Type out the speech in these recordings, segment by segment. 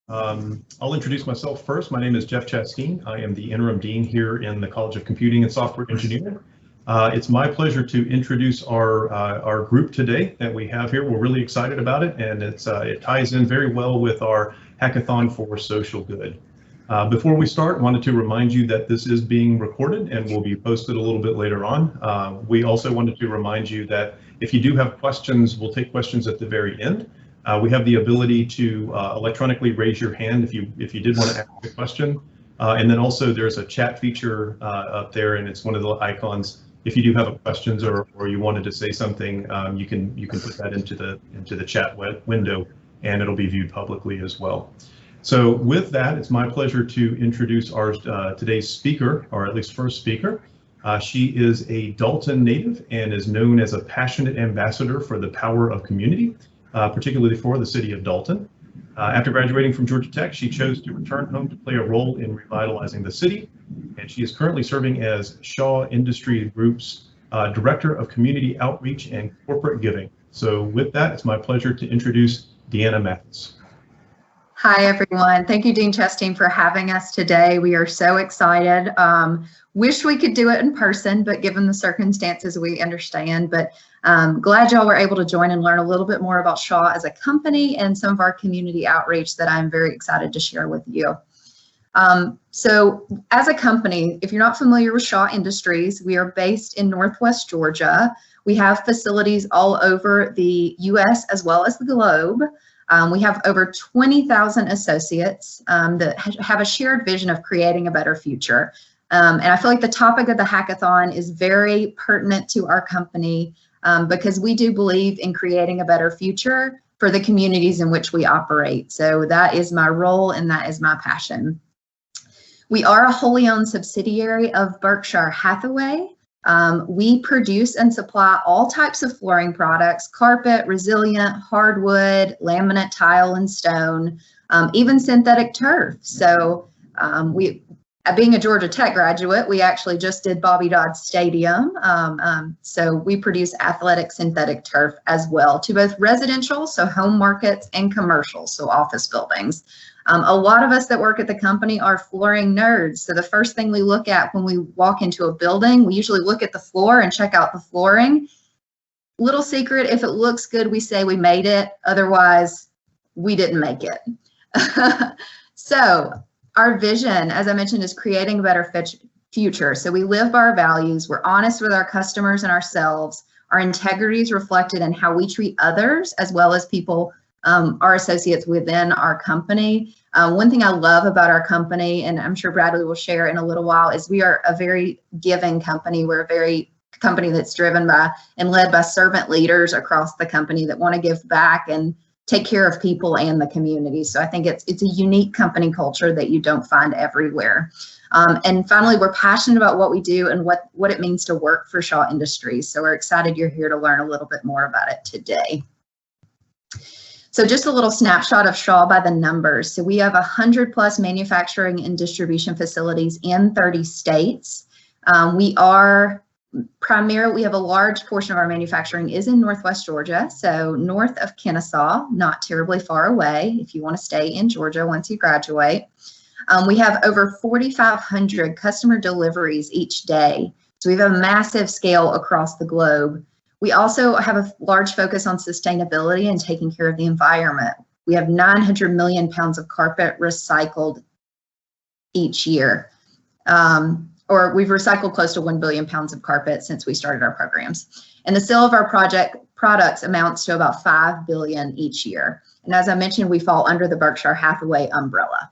I'll introduce myself first. My name is Jeff Chasteen. I am the interim dean here in the College of Computing and Software Engineering. It's my pleasure to introduce our group today that we have here. We're really excited about it, and it ties in very well with our Hackathon for Social Good. Before we start, I wanted to remind you that this is being recorded and will be posted a little bit later on. We also wanted to remind you that if you do have questions, we'll take questions at the very end. We have the ability to electronically raise your hand if you did want to ask a question. And then also there's a chat feature up there, and it's one of the icons. If you do have questions or you wanted to say something, you can put that into the chat window, and it'll be viewed publicly as well. So with that, it's my pleasure to introduce our today's speaker, or at least first speaker. She is a Dalton native and is known as a passionate ambassador for the power of community, particularly for the city of Dalton. After graduating from Georgia Tech, she chose to return home to play a role in revitalizing the city, and she is currently serving as Shaw Industry Group's Director of Community Outreach and Corporate Giving. So with that, it's my pleasure to introduce Deanna Mathis. Hi, everyone. Thank you, Dean Chasteen, for having us today. We are so excited. Wish we could do it in person, but given the circumstances, we understand. But glad y'all were able to join and learn a little bit more about Shaw as a company and some of our community outreach that I'm very excited to share with you. So as a company, if you're not familiar with Shaw Industries, we are based in Northwest Georgia. We have facilities all over the US as well as the globe. We have over 20,000 associates that have a shared vision of creating a better future. And I feel like the topic of the hackathon is very pertinent to our company because we do believe in creating a better future for the communities in which we operate. So that is my role and that is my passion. We are a wholly owned subsidiary of Berkshire Hathaway. We produce and supply all types of flooring products: carpet, resilient, hardwood, laminate, tile, and stone, even synthetic turf. So being a Georgia Tech graduate, we actually just did Bobby Dodd Stadium. So we produce athletic synthetic turf as well to both residential, so home markets, and commercial, so office buildings. A lot of us that work at the company are flooring nerds. So the first thing we look at when we walk into a building, we usually look at the floor and check out the flooring. Little secret, if it looks good, we say we made it. Otherwise, we didn't make it. So our vision, as I mentioned, is creating a better future. So we live by our values. We're honest with our customers and ourselves. Our integrity is reflected in how we treat others as well as people, our associates within our company. One thing I love about our company, and I'm sure Bradley will share in a little while, is we are a very giving company. We're a very company that's driven by and led by servant leaders across the company that want to give back and take care of people and the community. So I think it's a unique company culture that you don't find everywhere. And finally, we're passionate about what we do and what it means to work for Shaw Industries. So we're excited you're here to learn a little bit more about it today. So just a little snapshot of Shaw by the numbers. So we have 100+ manufacturing and distribution facilities in 30 states. We have a large portion of our manufacturing is in Northwest Georgia, so north of Kennesaw, not terribly far away if you want to stay in Georgia once you graduate. We have over 4,500 customer deliveries each day. So we have a massive scale across the globe. We also have a large focus on sustainability and taking care of the environment. We have 900 million pounds of carpet recycled each year. Or we've recycled close to 1 billion pounds of carpet since we started our programs. And the sale of our products amounts to about 5 billion each year. And as I mentioned, we fall under the Berkshire Hathaway umbrella.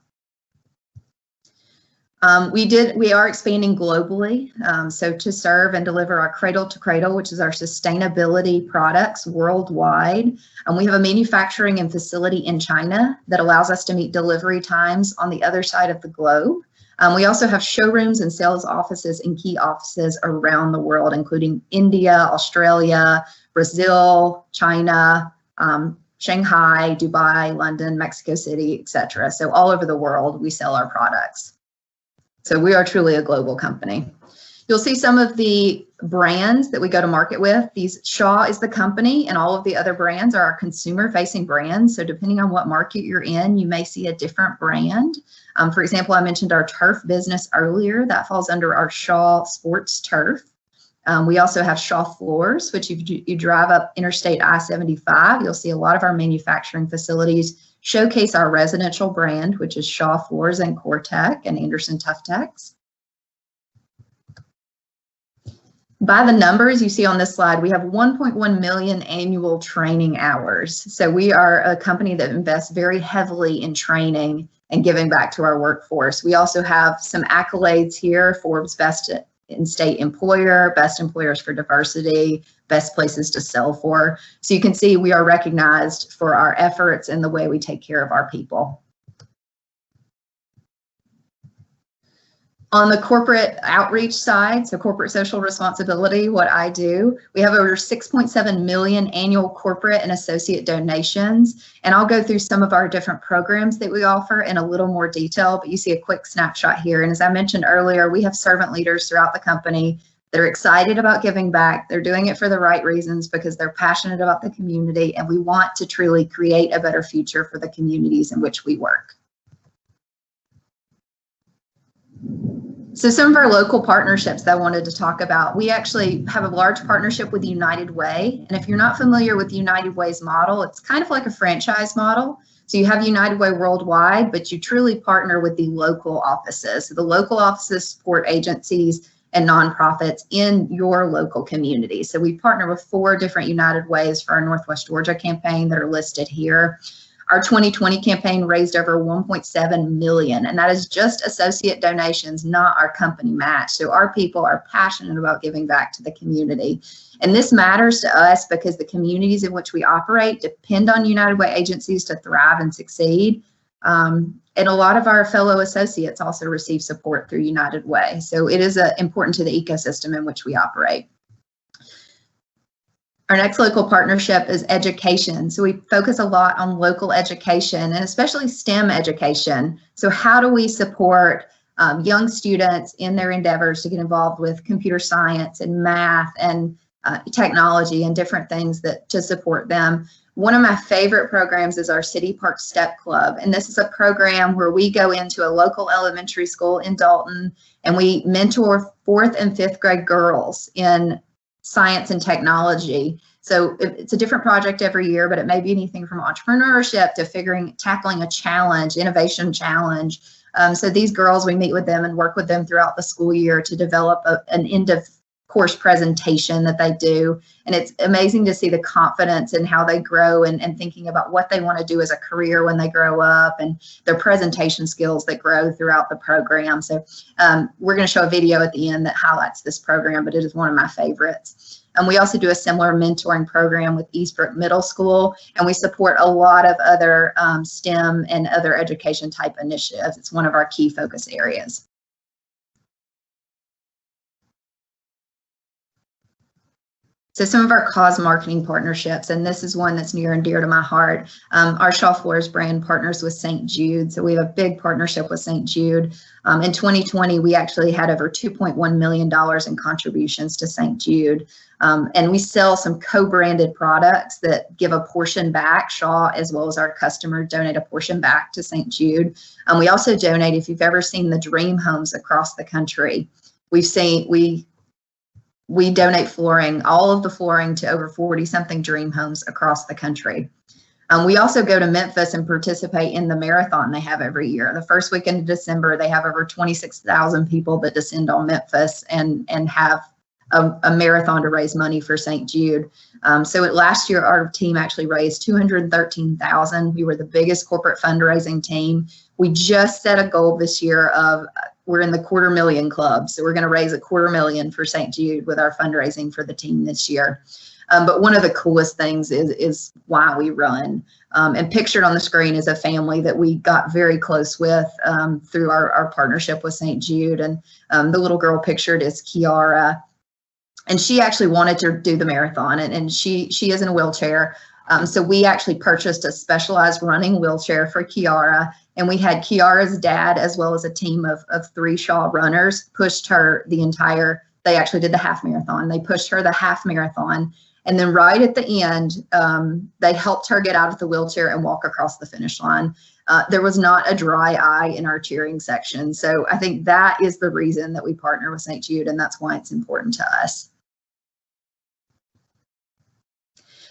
We are expanding globally, so to serve and deliver our cradle to cradle, which is our sustainability products worldwide. We have a manufacturing and facility in China that allows us to meet delivery times on the other side of the globe. We also have showrooms and sales offices and key offices around the world, including India, Australia, Brazil, China, Shanghai, Dubai, London, Mexico City, etc. So all over the world, we sell our products. So we are truly a global company. You'll see some of the brands that we go to market with. Shaw is the company, and all of the other brands are our consumer-facing brands. So depending on what market you're in, you may see a different brand. For example, I mentioned our turf business earlier. That falls under our Shaw Sports Turf. We also have Shaw Floors, which if you drive up Interstate I-75, you'll see a lot of our manufacturing facilities showcase our residential brand, which is Shaw Floors and CoreTech and Anderson Tough Techs. By the numbers you see on this slide, we have 1.1 million annual training hours. So we are a company that invests very heavily in training and giving back to our workforce. We also have some accolades here: Forbes Best in-State Employer, Best Employers for Diversity, Best Places to Sell For. So you can see we are recognized for our efforts and the way we take care of our people. On the corporate outreach side, so corporate social responsibility, what I do, we have over 6.7 million annual corporate and associate donations. And I'll go through some of our different programs that we offer in a little more detail, but you see a quick snapshot here. And as I mentioned earlier, we have servant leaders throughout the company. They're excited about giving back. They're doing it for the right reasons because they're passionate about the community, and we want to truly create a better future for the communities in which we work. So some of our local partnerships that I wanted to talk about, we actually have a large partnership with United Way. And if you're not familiar with United Way's model, it's kind of like a franchise model. So you have United Way worldwide, but you truly partner with the local offices. So the local offices support agencies and nonprofits in your local community. So we partner with 4 different United Ways for our Northwest Georgia campaign that are listed here. Our 2020 campaign raised over 1.7 million, and that is just associate donations, not our company match. So our people are passionate about giving back to the community. And this matters to us because the communities in which we operate depend on United Way agencies to thrive and succeed. And a lot of our fellow associates also receive support through United Way. So it is important to the ecosystem in which we operate. Our next local partnership is education. So we focus a lot on local education and especially STEM education. So how do we support young students in their endeavors to get involved with computer science and math and technology and different things to support them? One of my favorite programs is our City Park Step Club. And this is a program where we go into a local elementary school in Dalton and we mentor 4th and 5th grade girls in science and technology. So it's a different project every year, but it may be anything from entrepreneurship to tackling a challenge, innovation challenge. So these girls, we meet with them and work with them throughout the school year to develop an end of course presentation that they do. And it's amazing to see the confidence in how they grow and thinking about what they want to do as a career when they grow up and their presentation skills that grow throughout the program. So we're going to show a video at the end that highlights this program, but it is one of my favorites. And we also do a similar mentoring program with Eastbrook Middle School, and we support a lot of other STEM and other education type initiatives. It's one of our key focus areas. So some of our cause marketing partnerships, and this is one that's near and dear to my heart. Our Shaw Floors brand partners with St. Jude. So we have a big partnership with St. Jude. In 2020, we actually had over $2.1 million in contributions to St. Jude. And we sell some co-branded products that give a portion back. Shaw, as well as our customers, donate a portion back to St. Jude. We also donate, if you've ever seen the dream homes across the country, we donate flooring, all of the flooring, to over 40-something dream homes across the country. We also go to Memphis and participate in the marathon they have every year. The first weekend of December, they have over 26,000 people that descend on Memphis and have a marathon to raise money for St. Jude. So last year, our team actually raised $213,000. We were the biggest corporate fundraising team. We just set a goal this year of we're in the $250,000 club. So we're going to raise $250,000 for St. Jude with our fundraising for the team this year. But one of the coolest things is why we run. And pictured on the screen is a family that we got very close with through our partnership with St. Jude. And the little girl pictured is Kiara. And she actually wanted to do the marathon, and she is in a wheelchair. So we actually purchased a specialized running wheelchair for Kiara, and we had Kiara's dad as well as a team of 3 Shaw runners pushed her the entire they actually did the half marathon. They pushed her the half marathon. And then right at the end, they helped her get out of the wheelchair and walk across the finish line. There was not a dry eye in our cheering section. So I think that is the reason that we partner with St. Jude, and that's why it's important to us.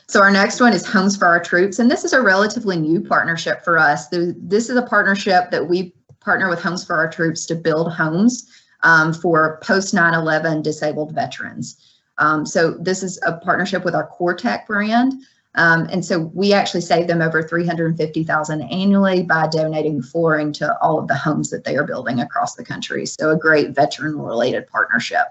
So our next one is Homes for Our Troops, and this is a relatively new partnership for us. This is a partnership that we partner with Homes for Our Troops to build homes for post 9/11 disabled veterans. So this is a partnership with our CoreTech brand. And so we actually save them over $350,000 annually by donating flooring to all of the homes that they are building across the country. So a great veteran-related partnership.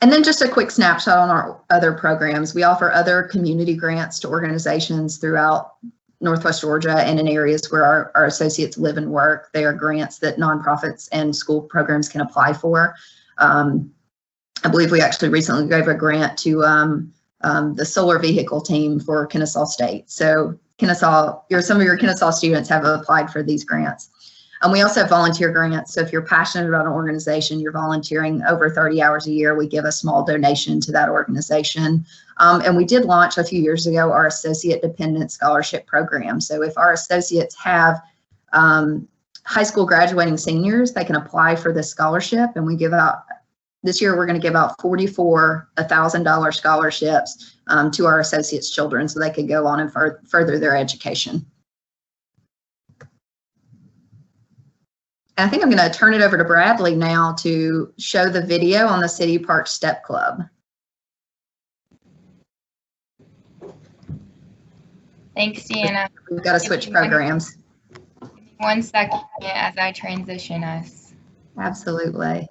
And then just a quick snapshot on our other programs. We offer other community grants to organizations throughout Northwest Georgia and in areas where our associates live and work. They are grants that nonprofits and school programs can apply for. I believe we actually recently gave a grant to the solar vehicle team for Kennesaw State. So some of your Kennesaw students have applied for these grants. We also have volunteer grants. So if you're passionate about an organization, you're volunteering over 30 hours a year, we give a small donation to that organization. And we did launch a few years ago our Associate Dependent Scholarship Program. So if our associates have high school graduating seniors, they can apply for this scholarship, and we give out, this year we're going to give out 44 $1,000 scholarships to our associates' children so they could go on and further their education. I think I'm going to turn it over to Bradley now to show the video on the City Park Step Club. Thanks, Deanna. We've got to switch programs. Give me 1 second as I transition us. Absolutely.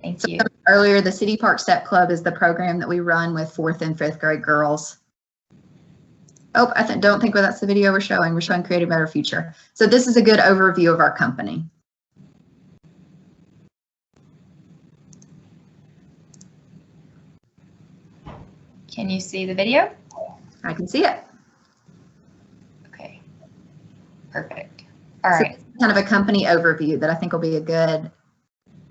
Thank you. Earlier, the City Park Step Club is the program that we run with 4th and 5th grade girls. Oh, don't think that's the video we're showing. We're showing Create a Better Future. So this is a good overview of our company. Can you see the video? I can see it. Okay, perfect. All right. So kind of a company overview that I think will be a good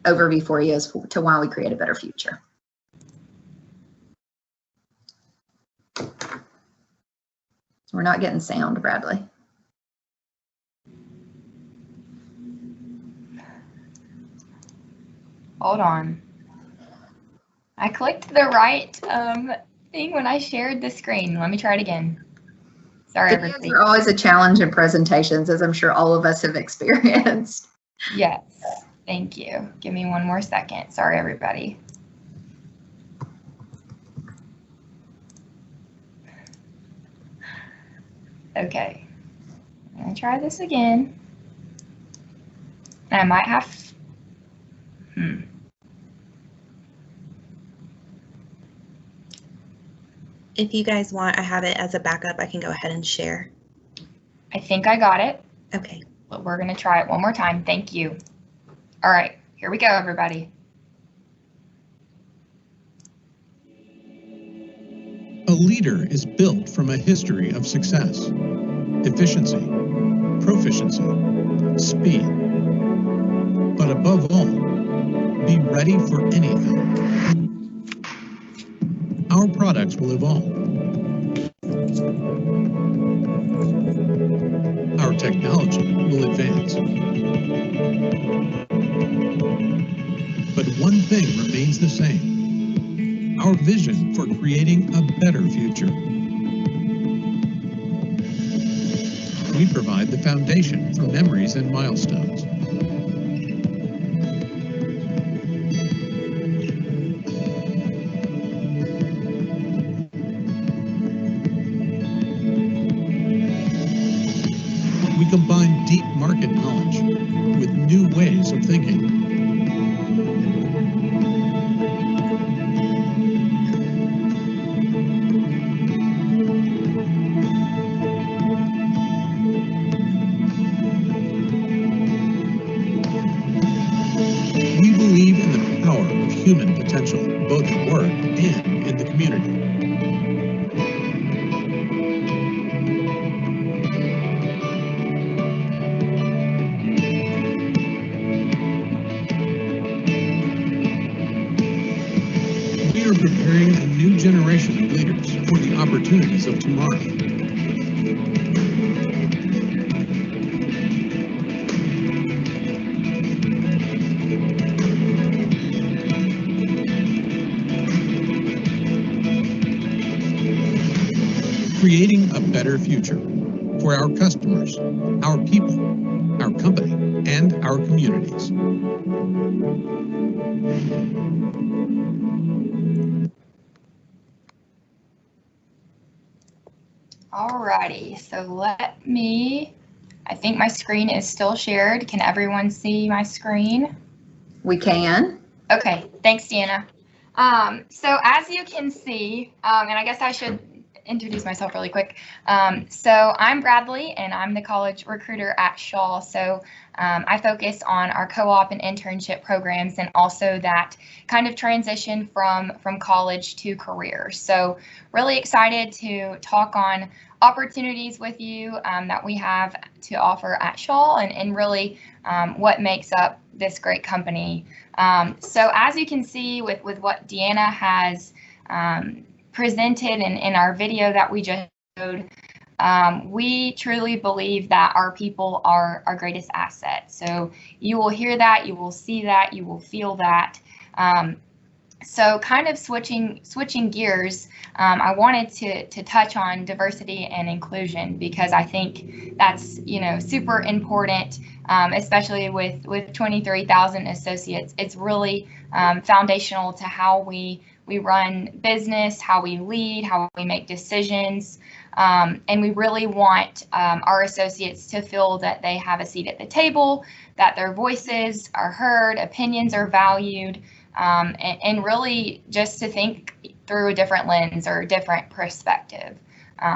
overview for you as to why we create a better future. We're not getting sound, Bradley. Hold on. I clicked the right thing when I shared the screen. Let me try it again. Sorry, everybody. They're always a challenge in presentations, as I'm sure all of us have experienced. Yes, thank you. Give me 1 more second. Sorry, everybody. Okay, I'm gonna try this again. I might have, If you guys want, I have it as a backup. I can go ahead and share. I think I got it. Okay. But we're gonna try it 1 more time. Thank you. All right, here we go, everybody. A leader is built from a history of success, efficiency, proficiency, speed. But above all, be ready for anything. Our products will evolve. Our technology will advance. But one thing remains the same: our vision for creating a better future. We provide the foundation for memories and milestones. We combine deep market knowledge with new ways of thinking. We believe in the power of human potential, both at work and in the community. generation of leaders for the opportunities of tomorrow. Creating a better future for our customers, our people, our company, and our communities. Alrighty, so I think my screen is still shared. Can everyone see my screen? We can. Okay, thanks, Deanna. So as you can see, and I guess I should introduce myself really quick. So I'm Bradley, and I'm the college recruiter at Shaw. So I focus on our co-op and internship programs, and also that kind of transition from college to career. So really excited to talk on opportunities with you that we have to offer at Shaw, and really what makes up this great company. So as you can see with what Deanna has presented in our video that we just showed, we truly believe that our people are our greatest asset. So you will hear that, you will see that, you will feel that. So kind of switching gears, I wanted to touch on diversity and inclusion, because I think that's, super important, especially with 23,000 associates. It's really foundational to how we run business, how we lead, how we make decisions. And we really want our associates to feel that they have a seat at the table, that their voices are heard, opinions are valued, and really just to think through a different lens or a different perspective.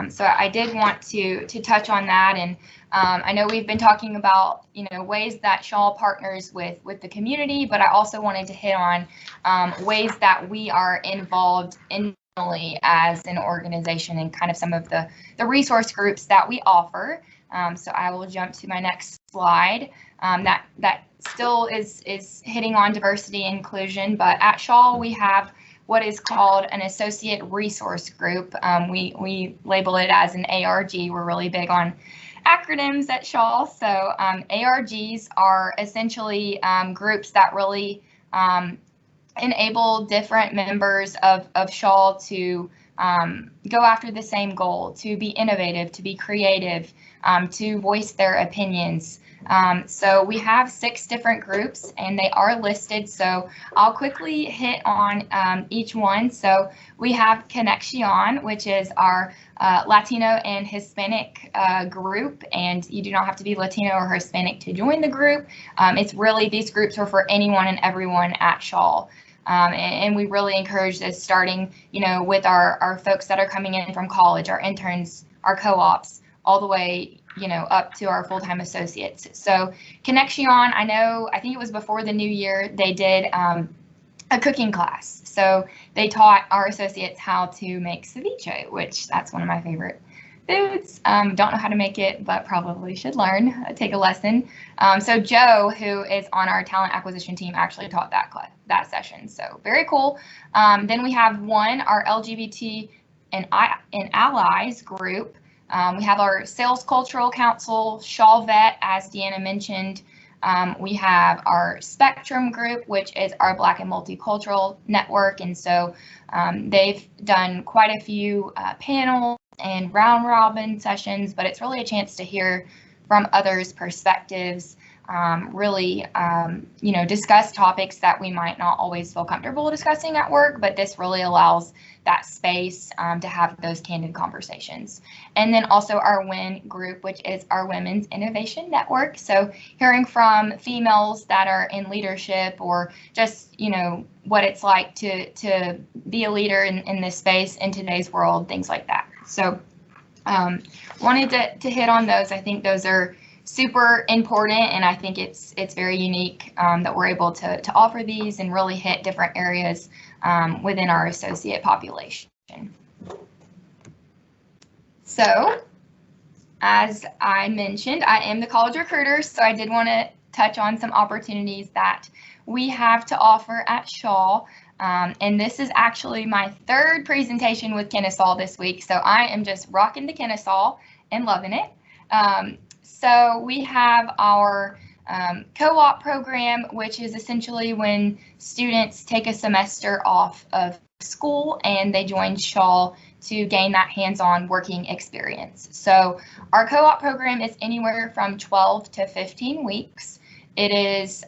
So I did want to touch on that, and I know we've been talking about ways that Shaw partners with the community, but I also wanted to hit on ways that we are involved internally as an organization, and kind of some of the resource groups that we offer. So I will jump to my next slide. That still is hitting on diversity and inclusion, but at Shaw we have what is called an associate resource group. We label it as an ARG. We're really big on acronyms at Shaw. So ARGs are essentially groups that really enable different members of Shaw to go after the same goal, to be innovative, to be creative, to voice their opinions. So we have 6 different groups, and they are listed. So I'll quickly hit on each one. So we have Conexion, which is our Latino and Hispanic group, and you do not have to be Latino or Hispanic to join the group. It's really, these groups are for anyone and everyone at Shaw. And we really encourage this, starting, with our folks that are coming in from college, our interns, our co-ops, all the way, up to our full-time associates. So Conexion, I think it was before the new year, they did a cooking class. So they taught our associates how to make ceviche, which that's one of my favorite foods. Don't know how to make it, but probably should learn, take a lesson. So Joe, who is on our talent acquisition team, actually taught that session. So very cool. Then we have our LGBT and allies group. We have our Sales Cultural Council, Shaw Vet, as Deanna mentioned. We have our Spectrum group, which is our Black and Multicultural network. And so they've done quite a few panels and round robin sessions, but it's really a chance to hear from others' perspectives, really, discuss topics that we might not always feel comfortable discussing at work, but this really allows that space to have those candid conversations. And then also our WIN group, which is our Women's Innovation Network. So hearing from females that are in leadership, or just, what it's like to be a leader in this space in today's world, things like that. So wanted to hit on those. I think those are super important, and I think it's very unique that we're able to offer these and really hit different areas within our associate population. So as I mentioned, I am the college recruiter, so I did want to touch on some opportunities that we have to offer at Shaw. And this is actually my third presentation with Kennesaw this week, so I am just rocking the Kennesaw and loving it. So we have our co-op program, which is essentially when students take a semester off of school and they join Shaw to gain that hands-on working experience. So our co-op program is anywhere from 12 to 15 weeks. It is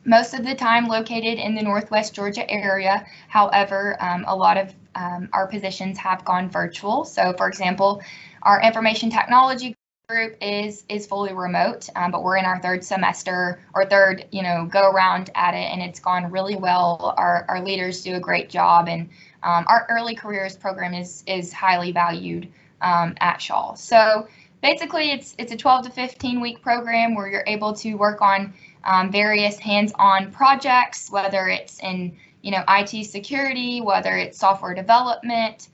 most of the time located in the Northwest Georgia area. However, a lot of our positions have gone virtual. So for example, our information technology group is fully remote, but we're in our third semester or third, go around at it, and it's gone really well. Our leaders do a great job, and our early careers program is highly valued at Shaw. So basically, it's a 12 to 15 week program where you're able to work on various hands-on projects, whether it's in IT security, whether it's software development.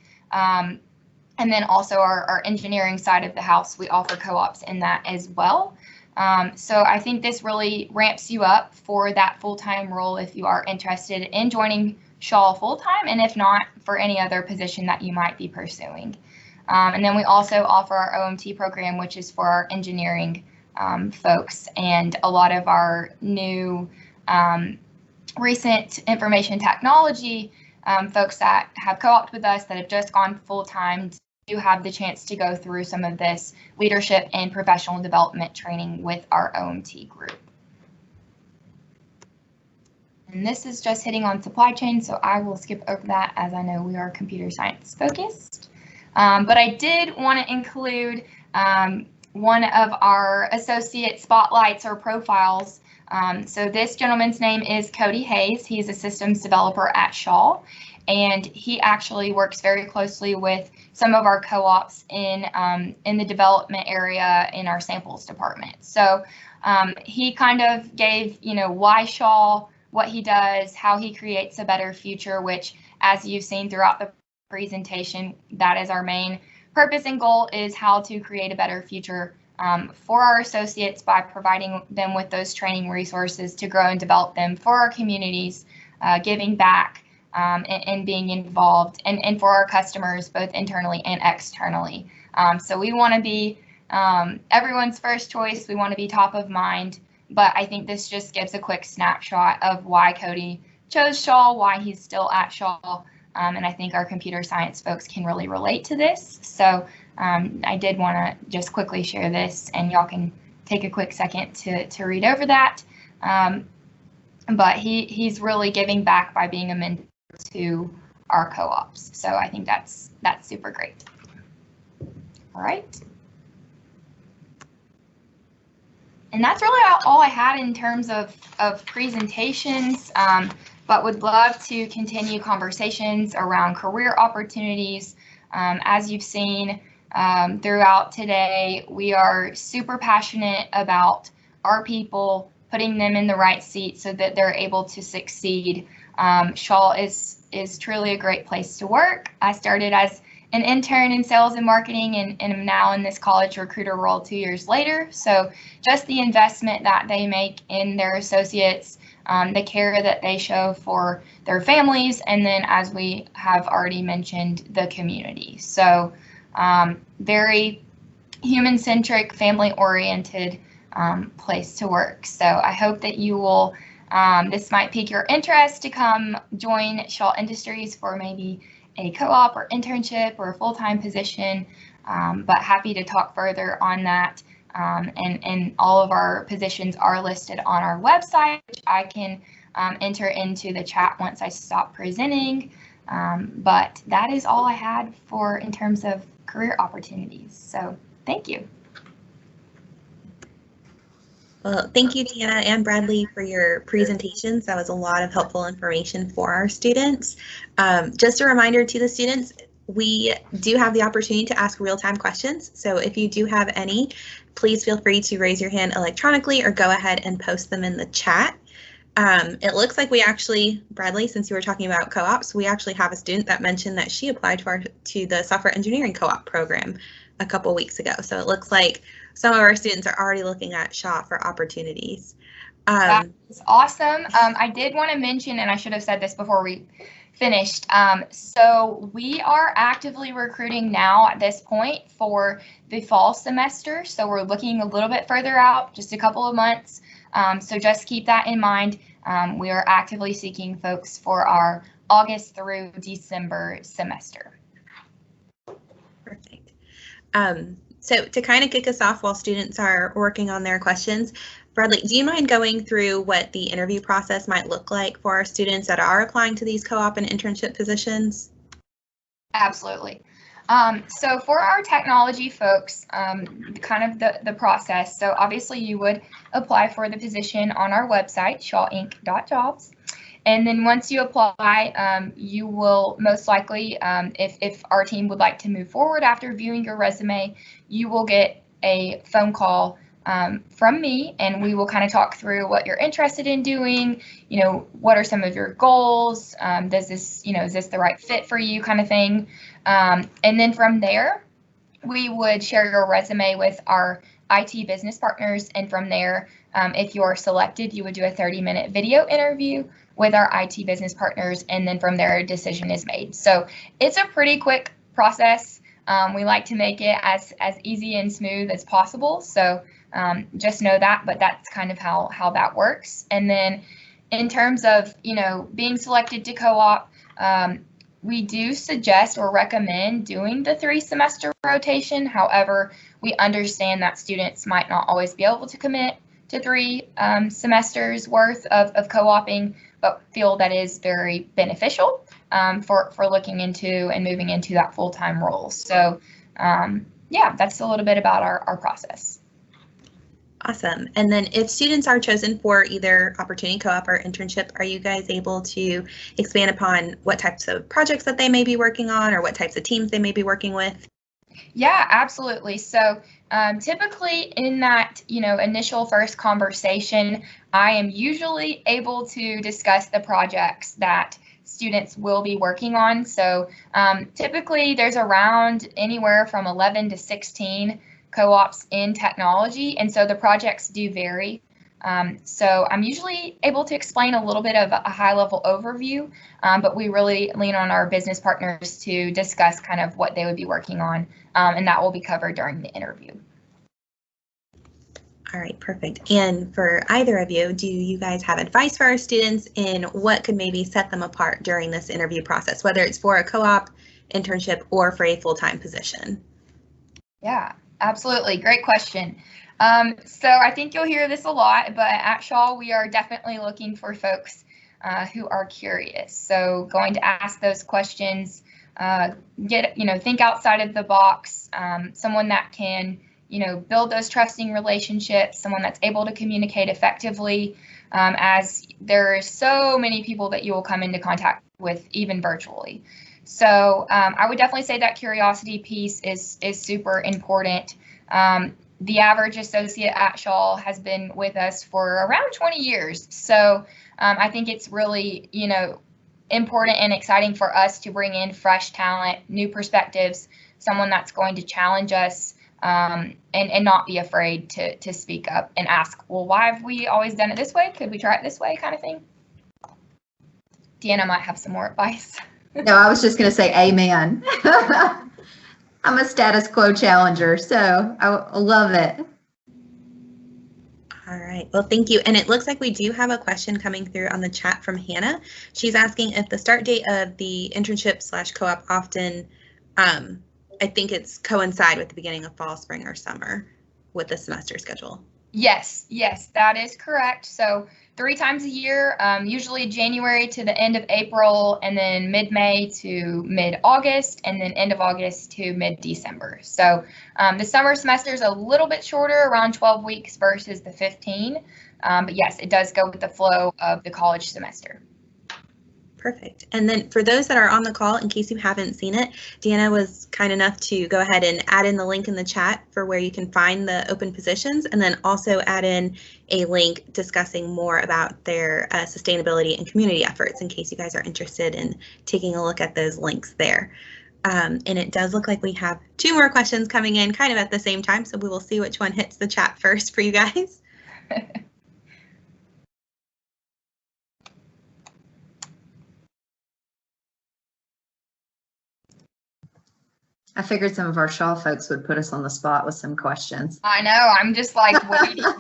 And then also our engineering side of the house, we offer co-ops in that as well. So I think this really ramps you up for that full-time role if you are interested in joining Shaw full-time, and if not, for any other position that you might be pursuing. And then we also offer our OMT program, which is for our engineering folks, and a lot of our new recent information technology folks that have co-opted with us that have just gone full-time do have the chance to go through some of this leadership and professional development training with our OMT group. And this is just hitting on supply chain, so I will skip over that as I know we are computer science focused. But I did want to include one of our associate spotlights or profiles. So this gentleman's name is Cody Hayes. He's a systems developer at Shaw, and he actually works very closely with some of our co-ops in the development area in our samples department. So he kind of gave, why Shaw, what he does, how he creates a better future, which, as you've seen throughout the presentation, that is our main purpose and goal, is how to create a better future for our associates by providing them with those training resources to grow and develop them for our communities, giving back and being involved, and for our customers, both internally and externally. So we want to be everyone's first choice. We want to be top of mind, but I think this just gives a quick snapshot of why Cody chose Shaw, why he's still at Shaw. And I think our computer science folks can really relate to this. So I did want to just quickly share this, and y'all can take a quick second to read over that. But he's really giving back by being a mentor to our co-ops. So I think that's super great. All right. And that's really all I had in terms of presentations. But would love to continue conversations around career opportunities. As you've seen throughout today, we are super passionate about our people, putting them in the right seat so that they're able to succeed. Shaw is truly a great place to work. I started as an intern in sales and marketing, and am now in this college recruiter role 2 years later. So just the investment that they make in their associates, the care that they show for their families, and then, as we have already mentioned, the community. So very human-centric, family-oriented place to work. So I hope that you will, this might pique your interest to come join Shaw Industries for maybe a co-op or internship or a full-time position, but happy to talk further on that. And all of our positions are listed on our website, which I can enter into the chat once I stop presenting. But that is all I had in terms of career opportunities. So thank you. Well, thank you, Deanna and Bradley, for your presentations. That was a lot of helpful information for our students. Just a reminder to the students, we do have the opportunity to ask real-time questions. So if you do have any, please feel free to raise your hand electronically or go ahead and post them in the chat. It looks like we actually, Bradley, since you were talking about co-ops, we actually have a student that mentioned that she applied to the software engineering co-op program a couple weeks ago. So it looks like some of our students are already looking at Shaw for opportunities. That's awesome. I did want to mention, and I should have said this before we finished. So we are actively recruiting now at this point for the fall semester. So we're looking a little bit further out, just a couple of months. So just keep that in mind. We are actively seeking folks for our August through December semester. Perfect. So to kind of kick us off while students are working on their questions, Bradley, do you mind going through what the interview process might look like for our students that are applying to these co-op and internship positions? Absolutely. So for our technology folks, kind of the process. So obviously you would apply for the position on our website, shawinc.jobs. And then once you apply, you will most likely, if our team would like to move forward after viewing your resume, you will get a phone call from me, and we will kind of talk through what you're interested in doing. You know, what are some of your goals? Does this, is this the right fit for you, kind of thing. And then from there, we would share your resume with our IT business partners. And from there, if you're selected, you would do a 30-minute video interview with our IT business partners. And then from there, a decision is made. So it's a pretty quick process. We like to make it as easy and smooth as possible. So just know that, but that's kind of how that works. And then in terms of, being selected to co-op, we do suggest or recommend doing the 3-semester rotation. However, we understand that students might not always be able to commit to 3 semesters worth of co-oping, but feel that is very beneficial for looking into and moving into that full-time role. So yeah, that's a little bit about our process. Awesome. And then if students are chosen for either opportunity co-op or internship, are you guys able to expand upon what types of projects that they may be working on or what types of teams they may be working with? Yeah, absolutely. So typically in that, initial first conversation, I am usually able to discuss the projects that students will be working on. So typically there's around anywhere from 11 to 16 co-ops in technology, and so the projects do vary. So I'm usually able to explain a little bit of a high-level overview, but we really lean on our business partners to discuss kind of what they would be working on, and that will be covered during the interview. All right, perfect. And for either of you, do you guys have advice for our students in what could maybe set them apart during this interview process, whether it's for a co-op, internship, or for a full-time position? Yeah, absolutely. Great question. So I think you'll hear this a lot, but at Shaw, we are definitely looking for folks who are curious. So going to ask those questions, think outside of the box, someone that can, build those trusting relationships, someone that's able to communicate effectively, as there are so many people that you will come into contact with, even virtually. So I would definitely say that curiosity piece is super important. The average associate at Shaw has been with us for around 20 years. So I think it's really, important and exciting for us to bring in fresh talent, new perspectives, someone that's going to challenge us, and not be afraid to speak up and ask, well, why have we always done it this way? Could we try it this way, kind of thing? Deanna might have some more advice. No, I was just going to say amen. I'm a status quo challenger, so I love it. All right, well, thank you. And it looks like we do have a question coming through on the chat from Hannah. She's asking if the start date of the internship / co-op often, I think it's coincide with the beginning of fall, spring, or summer with the semester schedule. Yes, that is correct. So 3 times a year, usually January to the end of April, and then mid-May to mid-August, and then end of August to mid-December. So the summer semester is a little bit shorter, around 12 weeks versus the 15. But yes, it does go with the flow of the college semester. Perfect. And then for those that are on the call, in case you haven't seen it, Deanna was kind enough to go ahead and add in the link in the chat for where you can find the open positions, and then also add in a link discussing more about their sustainability and community efforts in case you guys are interested in taking a look at those links there. And it does look like we have 2 more questions coming in kind of at the same time, so we will see which one hits the chat first for you guys. I figured some of our Shaw folks would put us on the spot with some questions. I know, I'm just like waiting.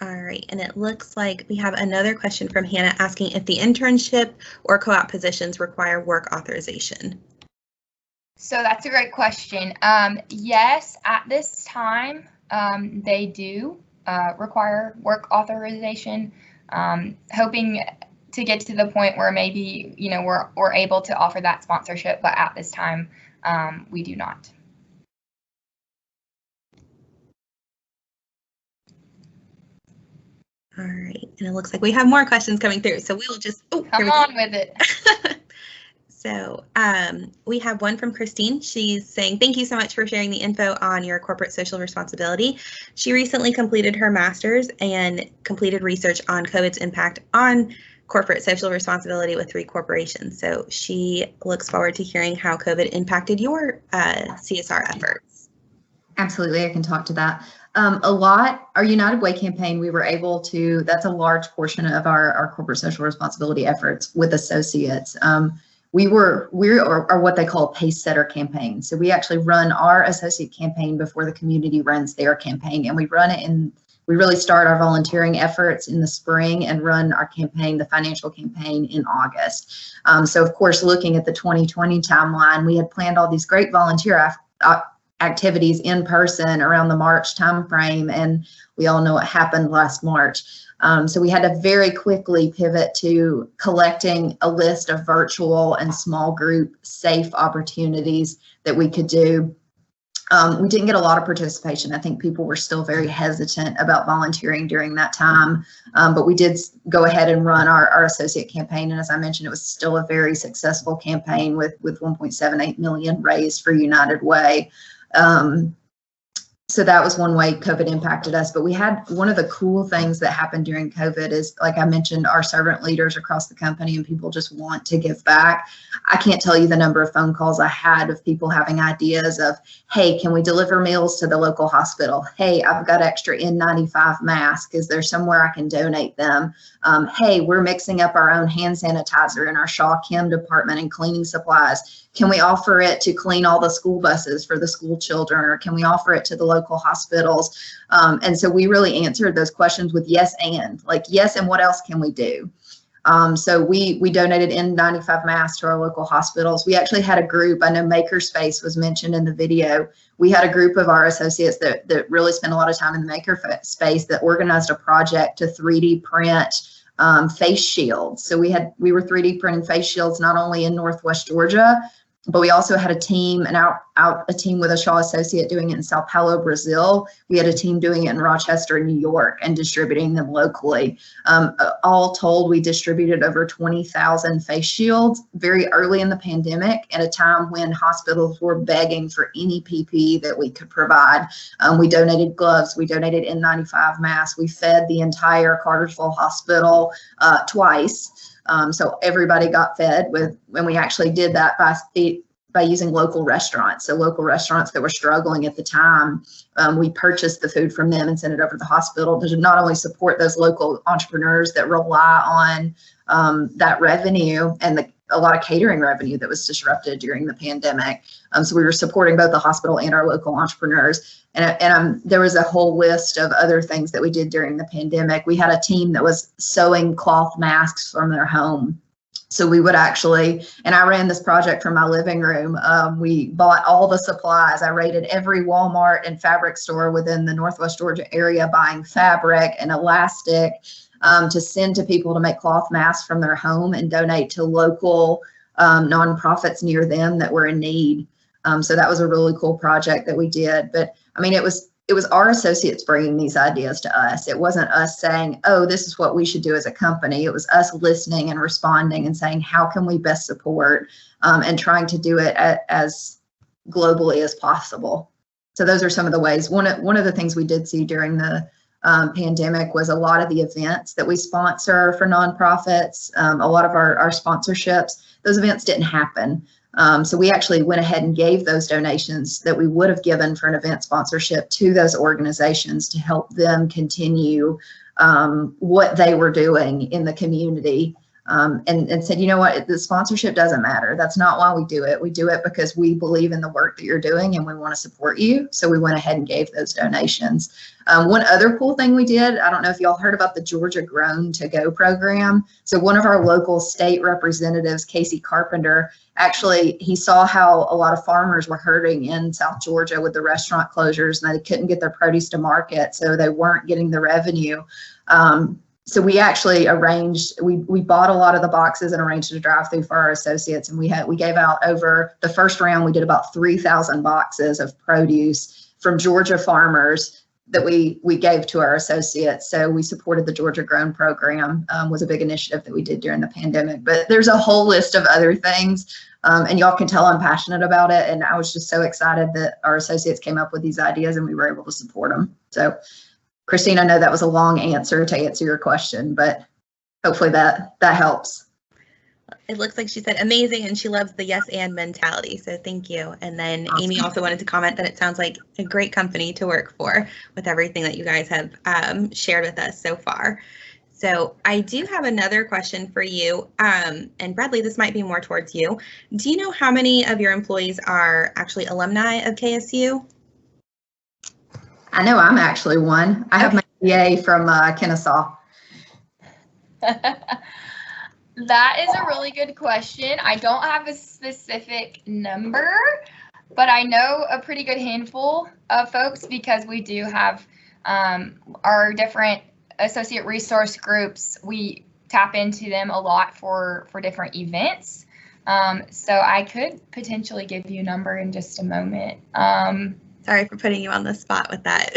All right, and it looks like we have another question from Hannah asking if the internship or co-op positions require work authorization. So that's a great question. Yes, at this time, they do require work authorization. Hoping to get to the point where maybe, you know, we're able to offer that sponsorship, but at this time, we do not. All right, and it looks like we have more questions coming through, so we will just come on with it. So we have one from Christine. She's saying, thank you so much for sharing the info on your corporate social responsibility. She recently completed her master's and completed research on COVID's impact on corporate social responsibility with 3 corporations. So she looks forward to hearing how COVID impacted your CSR efforts. Absolutely, I can talk to that. Our United Way campaign, we were able to, that's a large portion of our corporate social responsibility efforts with associates. We are what they call a pace setter campaign. So we actually run our associate campaign before the community runs their campaign, and we run it we really start our volunteering efforts in the spring and run our campaign, the financial campaign, in August. So of course, looking at the 2020 timeline, we had planned all these great volunteer activities in person around the March timeframe, and we all know what happened last March. So we had to very quickly pivot to collecting a list of virtual and small group safe opportunities that we could do. We didn't get a lot of participation. I think people were still very hesitant about volunteering during that time, but we did go ahead and run our associate campaign. And as I mentioned, it was still a very successful campaign with 1.78 million raised for United Way. So that was one way COVID impacted us. But we had one of the cool things that happened during COVID is, like I mentioned, our servant leaders across the company and people just want to give back. I can't tell you the number of phone calls I had of people having ideas of, hey, can we deliver meals to the local hospital? Hey, I've got extra N95 masks. Is there somewhere I can donate them? Hey, we're mixing up our own hand sanitizer in our Shaw Chem department and cleaning supplies. Can we offer it to clean all the school buses for the school children, or can we offer it to the local hospitals? And so we really answered those questions with yes and, like, yes, and what else can we do? So we donated N95 masks to our local hospitals. We actually had a group, I know Makerspace was mentioned in the video. We had a group of our associates that really spent a lot of time in the Makerspace that organized a project to 3D print face shields. So we were 3D printing face shields not only in Northwest Georgia, but we also had a team, a team with a Shaw associate doing it in Sao Paulo, Brazil. We had a team doing it in Rochester, New York, and distributing them locally. All told, we distributed over 20,000 face shields very early in the pandemic, at a time when hospitals were begging for any PPE that we could provide. We donated gloves, we donated N95 masks, we fed the entire Cartersville Hospital twice. So everybody got fed when we actually did that by using local restaurants. So local restaurants that were struggling at the time, we purchased the food from them and sent it over to the hospital to not only support those local entrepreneurs that rely on that revenue and a lot of catering revenue that was disrupted during the pandemic. So we were supporting both the hospital and our local entrepreneurs. And there was a whole list of other things that we did during the pandemic. We had a team that was sewing cloth masks from their home. So we would actually, and I ran this project from my living room. We bought all the supplies. I raided every Walmart and fabric store within the Northwest Georgia area, buying fabric and elastic to send to people to make cloth masks from their home and donate to local nonprofits near them that were in need. So that was a really cool project that we did. But I mean, it was our associates bringing these ideas to us. It wasn't us saying, oh, this is what we should do as a company. It was us listening and responding and saying, how can we best support, and trying to do it as globally as possible. So those are some of the ways. One of the things we did see during the pandemic was a lot of the events that we sponsor for nonprofits. A lot of our sponsorships, those events didn't happen. So we actually went ahead and gave those donations that we would have given for an event sponsorship to those organizations to help them continue what they were doing in the community. And said, you know what, the sponsorship doesn't matter. That's not why we do it. We do it because we believe in the work that you're doing and we want to support you. So we went ahead and gave those donations. One other cool thing we did, I don't know if y'all heard about the Georgia Grown to Go program. So one of our local state representatives, Casey Carpenter, actually, he saw how a lot of farmers were hurting in South Georgia with the restaurant closures and they couldn't get their produce to market. So they weren't getting the revenue. So we actually arranged, we bought a lot of the boxes and arranged a drive-through for our associates. And we gave out over the first round, we did about 3,000 boxes of produce from Georgia farmers that we gave to our associates. So we supported the Georgia Grown program, was a big initiative that we did during the pandemic. But there's a whole list of other things. And y'all can tell I'm passionate about it. And I was just so excited that our associates came up with these ideas and we were able to support them. So Christine, I know that was a long answer to answer your question, but hopefully that helps. It looks like she said amazing and she loves the yes and mentality. So thank you. And then awesome. Amy also wanted to comment that it sounds like a great company to work for with everything that you guys have shared with us so far. So I do have another question for you. And Bradley, this might be more towards you. Do you know how many of your employees are actually alumni of KSU? I know I'm actually one. I have my BA from Kennesaw. That is a really good question. I don't have a specific number, but I know a pretty good handful of folks because we do have our different associate resource groups. We tap into them a lot for different events. So I could potentially give you a number in just a moment. Sorry for putting you on the spot with that.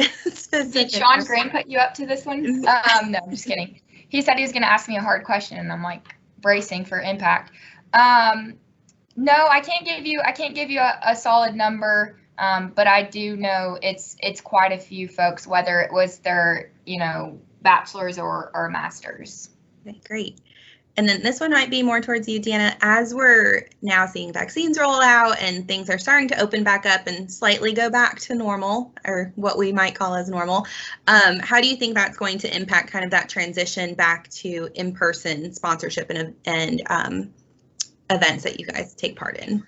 Did Sean Green put you up to this one? No, I'm just kidding. He said he was going to ask me a hard question, and I'm like bracing for impact. No, I can't give you a solid number, but I do know it's quite a few folks, whether it was their bachelor's or master's. Okay, great. And then this one might be more towards you, Deanna. As we're now seeing vaccines roll out and things are starting to open back up and slightly go back to normal, or what we might call as normal, how do you think that's going to impact kind of that transition back to in-person sponsorship and events that you guys take part in?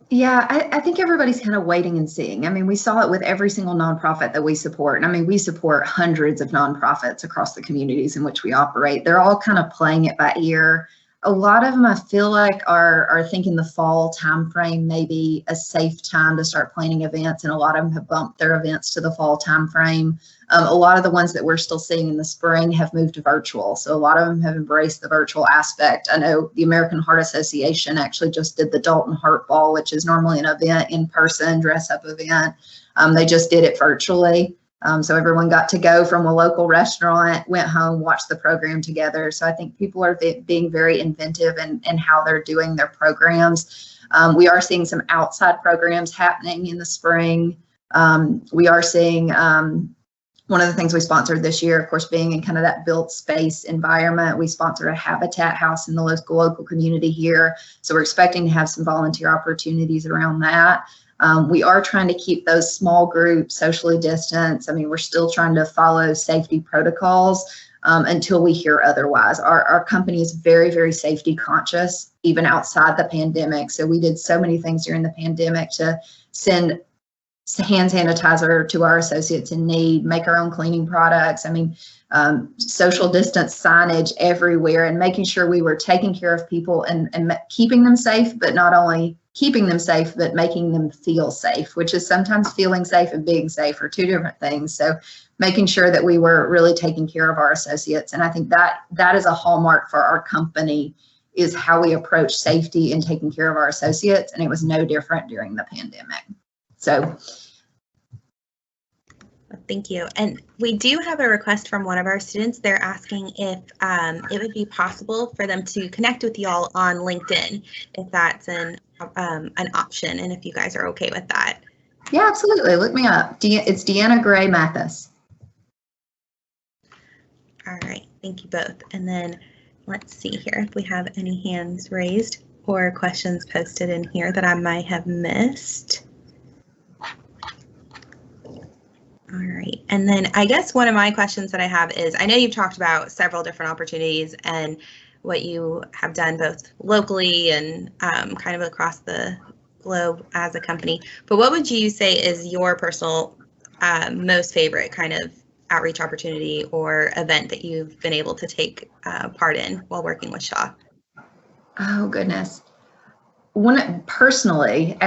Yeah, I think everybody's kind of waiting and seeing. I mean, we saw it with every single nonprofit that we support. And I mean, we support hundreds of nonprofits across the communities in which we operate. They're all kind of playing it by ear. A lot of them, I feel like, are thinking the fall timeframe may be a safe time to start planning events, and a lot of them have bumped their events to the fall timeframe. A lot of the ones that we're still seeing in the spring have moved to virtual, so a lot of them have embraced the virtual aspect. I know the American Heart Association actually just did the Dalton Heart Ball, which is normally an event in person, dress-up event. They just did it virtually. So everyone got to go from a local restaurant, went home, watched the program together. So I think people are being very inventive in how they're doing their programs. We are seeing some outside programs happening in the spring. We are seeing one of the things we sponsored this year, of course, being in kind of that built space environment. We sponsored a habitat house in the local community here. So we're expecting to have some volunteer opportunities around that. We are trying to keep those small groups socially distanced. I mean, we're still trying to follow safety protocols until we hear otherwise. Our company is very, very safety conscious, even outside the pandemic. So we did so many things during the pandemic to send hand sanitizer to our associates in need, make our own cleaning products. I mean, social distance signage everywhere, and making sure we were taking care of people and keeping them safe, but not only keeping them safe, but making them feel safe, which is sometimes feeling safe and being safe are two different things. So making sure that we were really taking care of our associates. And I think that is a hallmark for our company, is how we approach safety and taking care of our associates. And it was no different during the pandemic. So thank you. And we do have a request from one of our students. They're asking if it would be possible for them to connect with y'all on LinkedIn, if that's an option, and if you guys are okay with that. Yeah, absolutely. Look me up. It's Deanna Gray Mathis. All right. Thank you both. And then let's see here if we have any hands raised. or questions posted in here that I might have missed. All right, and then I guess one of my questions that I have is, I know you've talked about several different opportunities and what you have done both locally and kind of across the globe as a company, but what would you say is your personal most favorite kind of outreach opportunity or event that you've been able to take part in while working with Shaw? Oh, goodness. Personally,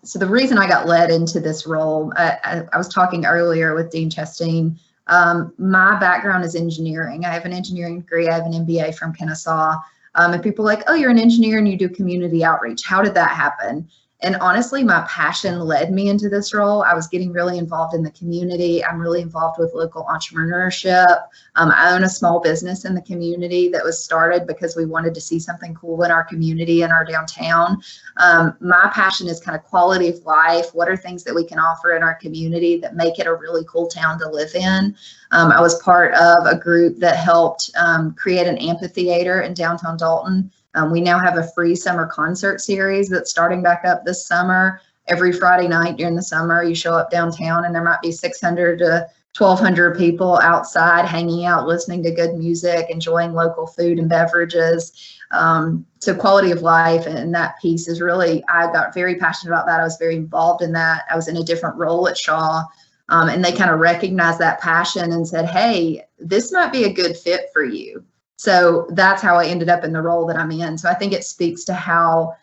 so the reason I got led into this role, I was talking earlier with Dean Chastain. My background is engineering. I have an engineering degree. I have an MBA from Kennesaw. And people are like, oh, you're an engineer and you do community outreach. How did that happen? And honestly, my passion led me into this role. I was getting really involved in the community. I'm really involved with local entrepreneurship. I own a small business in the community that was started because we wanted to see something cool in our community in our downtown. My passion is kind of quality of life. What are things that we can offer in our community that make it a really cool town to live in? I was part of a group that helped create an amphitheater in downtown Dalton. We now have a free summer concert series that's starting back up this summer. Every Friday night during the summer, you show up downtown and there might be 600 to 1,200 people outside hanging out, listening to good music, enjoying local food and beverages. So quality of life and that piece is really, I got very passionate about that. I was very involved in that. I was in a different role at Shaw. And they kind of recognized that passion and said, hey, this might be a good fit for you. So that's how I ended up in the role that I'm in. So I think it speaks to how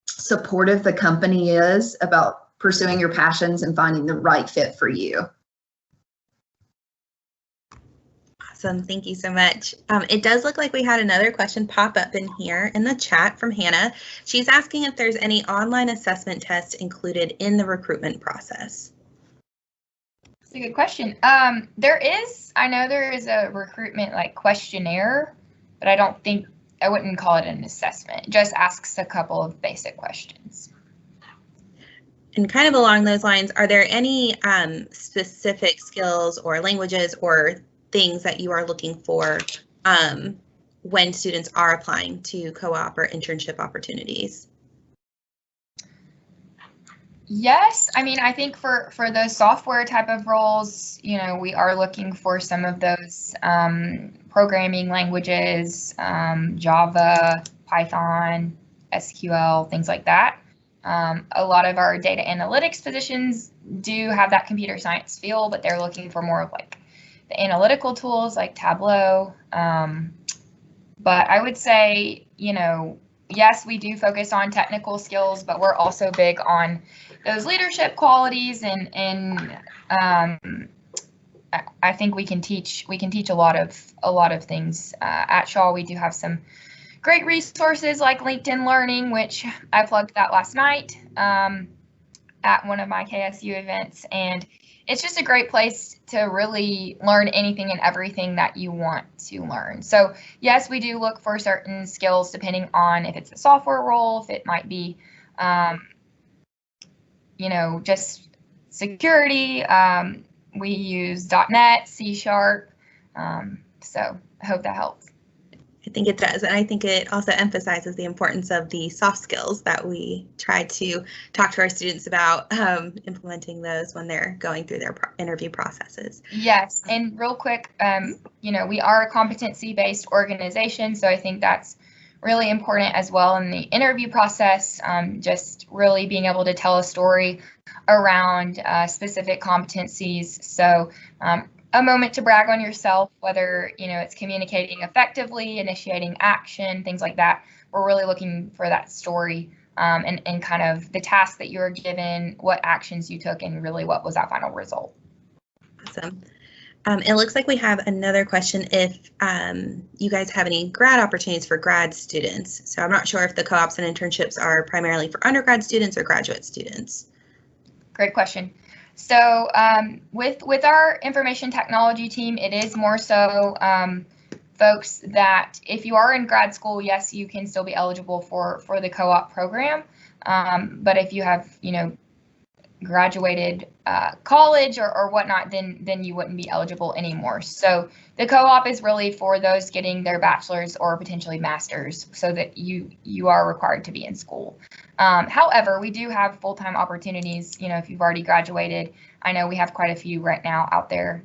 supportive the company is about pursuing your passions and finding the right fit for you. Awesome, thank you so much. It does look like we had another question pop up in here in the chat from Hannah. She's asking if there's any online assessment tests included in the recruitment process. That's a good question. There is, I know there is a recruitment like questionnaire, but I wouldn't call it an assessment. It just asks a couple of basic questions. And kind of along those lines, are there any specific skills or languages or things that you are looking for when students are applying to co-op or internship opportunities? Yes, I mean, I think for those software type of roles, you know, we are looking for some of those programming languages, Java, Python, SQL, things like that. A lot of our data analytics positions do have that computer science feel, but they're looking for more of like the analytical tools like Tableau. But I would say, you know, yes, we do focus on technical skills, but we're also big on those leadership qualities, and I think we can teach a lot of things at Shaw. We do have some great resources like LinkedIn Learning, which I plugged that last night at one of my KSU events, and it's just a great place to really learn anything and everything that you want to learn. So yes, we do look for certain skills depending on if it's a software role, if it might be, you know, just security. We use .NET, C#. So I hope that helps. I think it does, and I think it also emphasizes the importance of the soft skills that we try to talk to our students about, implementing those when they're going through their interview processes. Yes, and real quick, you know, we are a competency-based organization, so I think that's really important as well in the interview process, just really being able to tell a story around specific competencies. So a moment to brag on yourself, whether, you know, it's communicating effectively, initiating action, things like that. We're really looking for that story and kind of the task that you were given, what actions you took, and really what was that final result. Awesome. It looks like we have another question if you guys have any grad opportunities for grad students. So I'm not sure if the co-ops and internships are primarily for undergrad students or graduate students. Great question. So with our information technology team, it is more so folks that if you are in grad school, yes, you can still be eligible for the co-op program. But if you have, you know, graduated college or whatnot, then you wouldn't be eligible anymore. So the co-op is really for those getting their bachelor's or potentially master's, so that you are required to be in school. However, we do have full-time opportunities. You know, if you've already graduated, I know we have quite a few right now out there,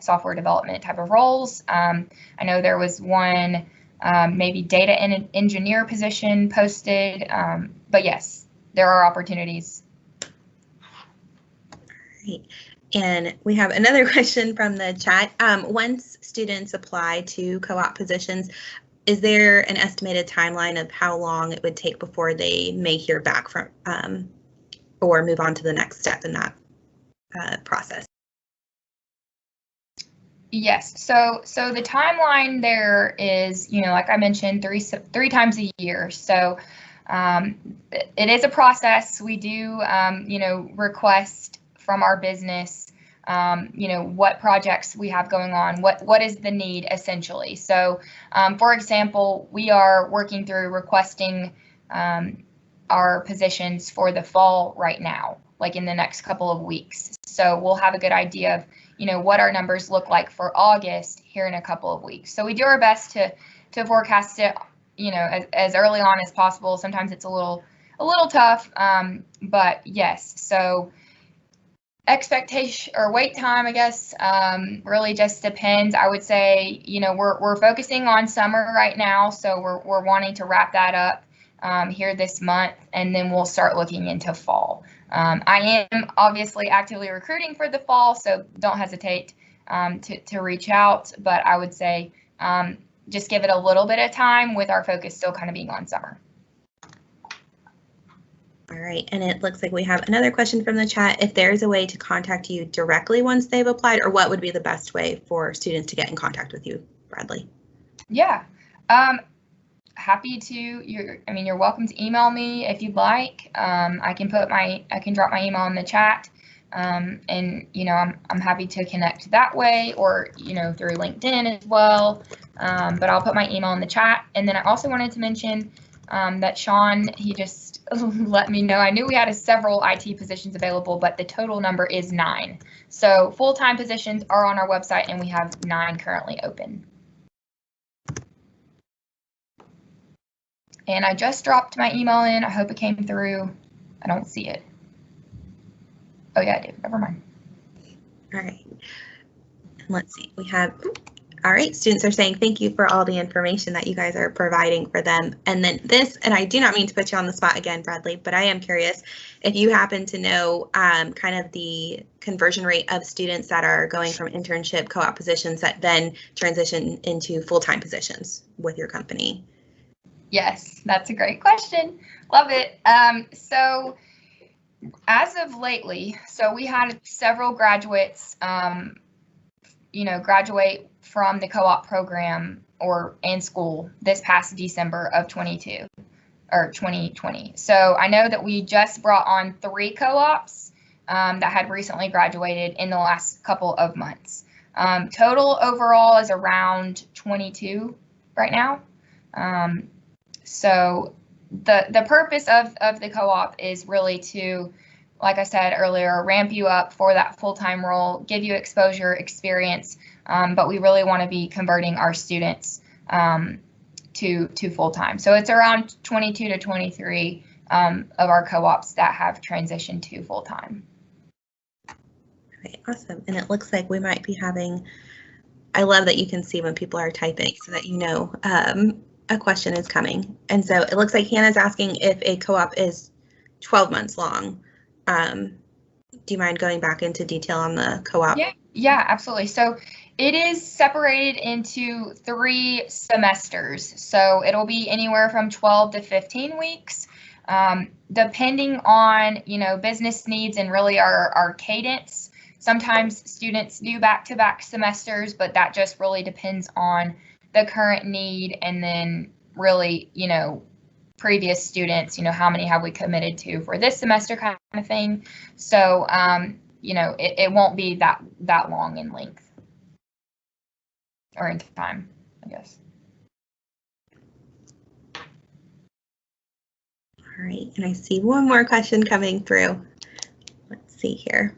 software development type of roles. I know there was one maybe data engineer position posted, but yes, there are opportunities. Great. And we have another question from the chat. Once students apply to co-op positions, is there an estimated timeline of how long it would take before they may hear back from or move on to the next step in that process? Yes, so the timeline there is, you know, like I mentioned, three times a year. So it is a process. We do, you know, request from our business, you know, what projects we have going on, what is the need essentially. So, for example, we are working through requesting our positions for the fall right now, like in the next couple of weeks. So we'll have a good idea of, you know, what our numbers look like for August here in a couple of weeks. So we do our best to forecast it, you know, as early on as possible. Sometimes it's a little tough, but yes. So expectation or wait time, I guess, really just depends. I would say, you know, we're focusing on summer right now, so we're wanting to wrap that up here this month, and then we'll start looking into fall. I am obviously actively recruiting for the fall, so don't hesitate to reach out, but I would say just give it a little bit of time, with our focus still kind of being on summer. All right, and it looks like we have another question from the chat. If there's a way to contact you directly once they've applied, or what would be the best way for students to get in contact with you, Bradley? Yeah, happy to. You're welcome to email me if you'd like. I can drop my email in the chat, and you know, I'm happy to connect that way, or you know, through LinkedIn as well. But I'll put my email in the chat. And then I also wanted to mention that Sean, he just let me know. I knew we had several IT positions available, but the total number is 9. So full-time positions are on our website, and we have 9 currently open. And I just dropped my email in. I hope it came through. I don't see it. Oh yeah, I did. Never mind. All right. Let's see. We have. All right, students are saying thank you for all the information that you guys are providing for them. And then this, and I do not mean to put you on the spot again, Bradley, but I am curious if you happen to know kind of the conversion rate of students that are going from internship co-op positions that then transition into full-time positions with your company. Yes, that's a great question. Love it. So as of lately, so we had several graduates, you know, graduate from the co-op program and school this past December of 2020. So I know that we just brought on 3 co-ops that had recently graduated in the last couple of months. Total overall is around 22 right now. So the purpose of the co-op is really to, like I said earlier, ramp you up for that full-time role, give you exposure, experience, but we really want to be converting our students to full-time. So it's around 22 to 23 of our co-ops that have transitioned to full-time. Okay, awesome. And it looks like we might be having, I love that you can see when people are typing so that you know a question is coming. And so it looks like Hannah's asking if a co-op is 12 months long. Do you mind going back into detail on the co-op? Yeah, absolutely. So it is separated into 3 semesters. So it'll be anywhere from 12 to 15 weeks, depending on, you know, business needs and really our cadence. Sometimes students do back-to-back semesters, but that just really depends on the current need, and then really, you know, previous students, you know, how many have we committed to for this semester kind of thing. So, you know, it won't be that long in length or in time, I guess. All right, and I see one more question coming through. Let's see here.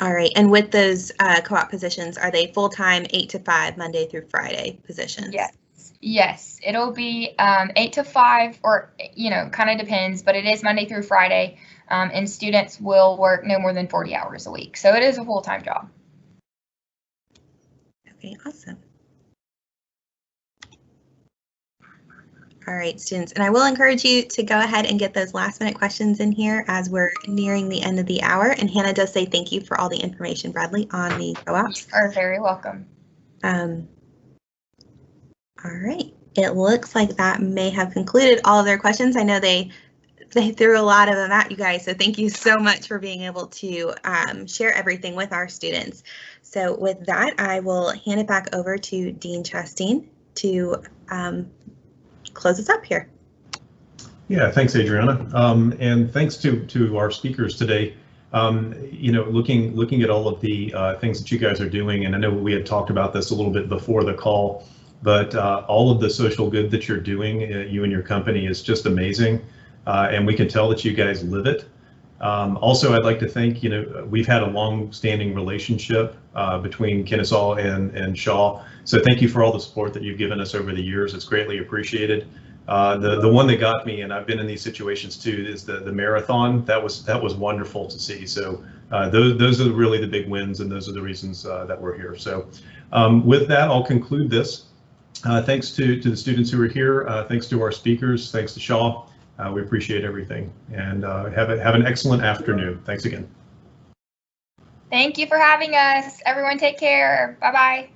All right, and with those co-op positions, are they full-time 8 to 5, Monday through Friday positions? Yes, it'll be 8 to 5, or, you know, kind of depends, but it is Monday through Friday, and students will work no more than 40 hours a week. So it is a full-time job. Okay, awesome. All right, students, and I will encourage you to go ahead and get those last minute questions in here as we're nearing the end of the hour. And Hannah does say thank you for all the information, Bradley, on the co-ops. You are very welcome. All right, it looks like that may have concluded all of their questions. I know they threw a lot of them at you guys, so thank you so much for being able to share everything with our students. So with that, I will hand it back over to Dean Chasteen to close us up here. Yeah, thanks, Adriana, and thanks to our speakers today. You know, looking at all of the things that you guys are doing, and I know we had talked about this a little bit before the call, but all of the social good that you're doing, you and your company, is just amazing, and we can tell that you guys live it. Also, I'd like to thank, you know, we've had a long-standing relationship between Kennesaw and Shaw, so thank you for all the support that you've given us over the years. It's greatly appreciated. The one that got me, and I've been in these situations too, is the marathon. That was wonderful to see. So those are really the big wins, and those are the reasons that we're here. So with that, I'll conclude this. Thanks to the students who are here. Thanks to our speakers. Thanks to Shaw. We appreciate everything, and have an excellent afternoon. Thanks again. Thank you for having us. Everyone take care. Bye-bye.